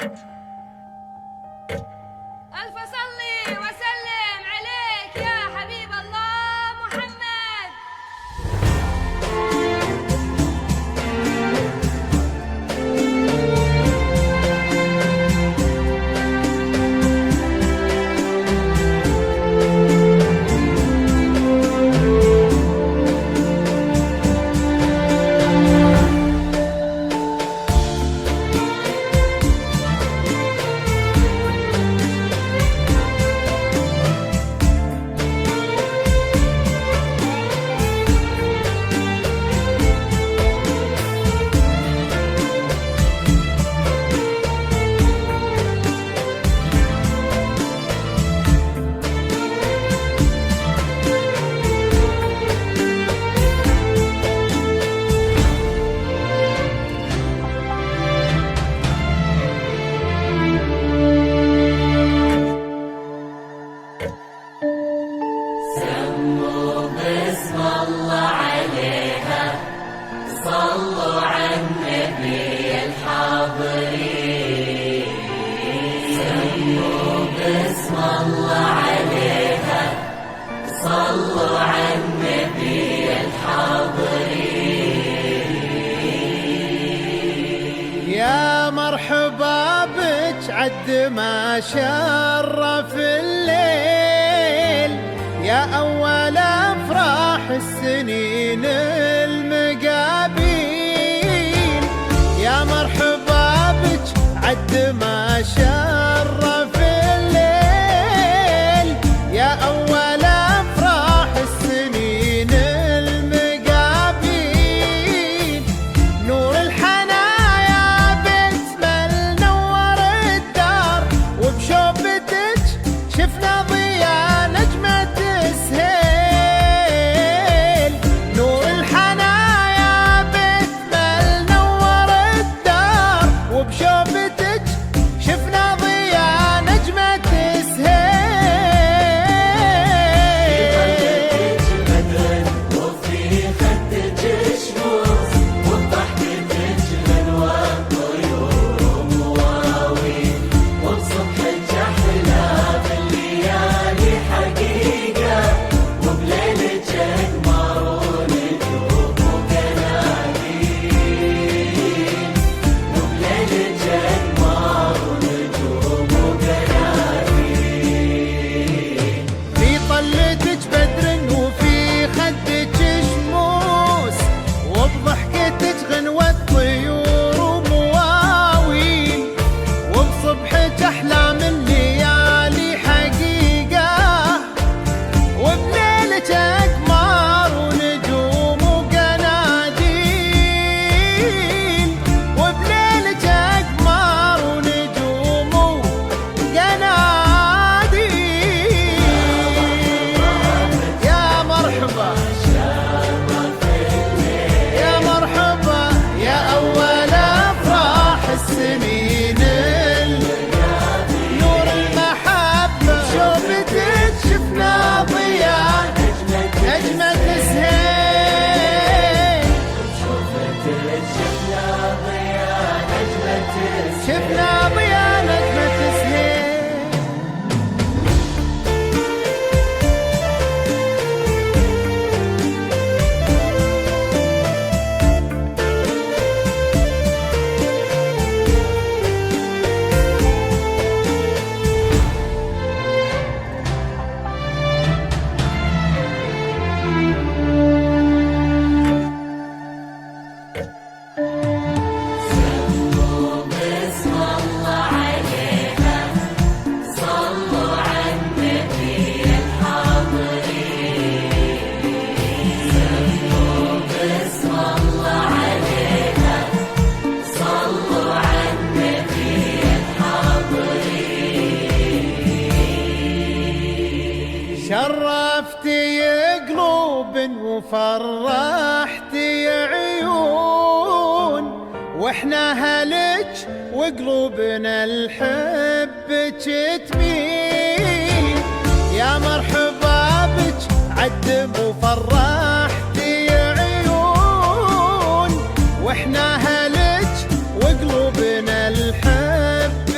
ألف صلي وسلم عليك يا حبيب الله محمد. صلوا على النبي الحاضرين، سموا باسم الله عليها. صلوا على النبي الحاضرين. يا مرحبا بك عد ما شرف الليل، يا أول أفراح السنين المقابيل. يا مرحبا بك عد ما شرف الليل، يا أول أفراح السنين المقابيل. نور الحنايا بنت مل نور الدار، وبشوفتك شفنا ضياء نجمة السهيل. نور الحنايا بنت مل نور الدار، وبشوفتك شفنا ضياء نجمة السهيل. وفي خدك شموس، وبضحكتك غنوة طيور ومواويل، وبصبحك أحلى بالليالي حقيقة، وبليلك أقمار ونجوم وقناديل، وبليلك أقمار ونجوم وقناديل. في طلتك بدر وفي خدك شموس، وبضحكتك غنوة طيور ومواويل، وبصبحك أحلام الليالي حقيقة، وبليلك أقمار ونجوم وقناديل، وبليلك أقمار ونجوم وقناديل. يا مرحبا يا مرحبا يا أول أفراح السنين، نور المحبة شوفتك شفنا ضياء نجمة السهيل. شفنا ضياء نجمة السهيل. باسم الله عليها. صلوا على النبي الحاضرين، سموا باسم الله عليها. صلوا على النبي الحاضرين. شرفتي قلوب وفرحتي عيون، واحنا هلك وقلوبنا لحبك تميل. يا مرحبا بك عد وفرحتي عيون، واحنا هلك وقلوبنا لحبك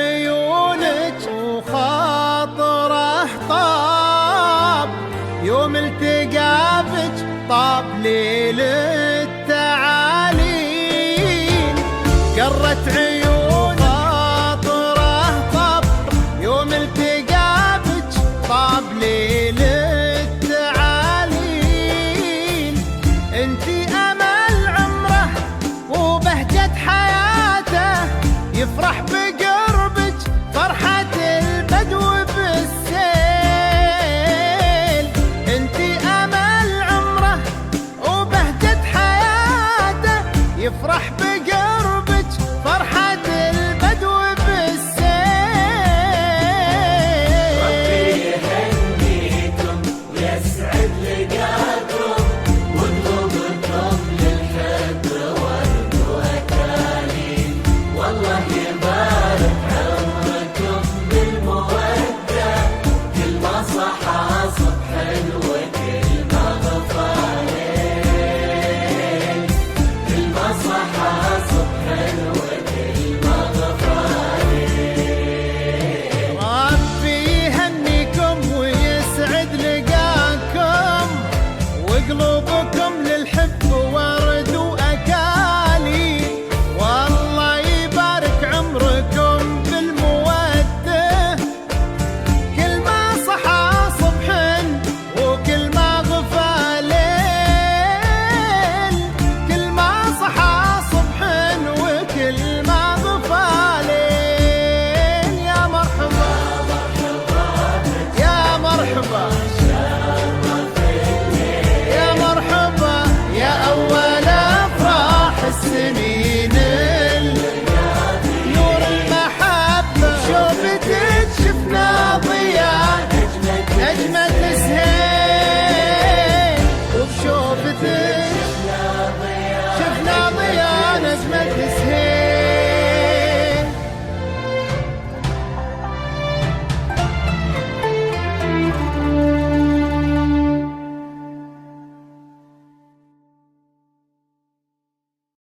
بعيونك وخاطره طاب، يوم التقى بك طاب ليلة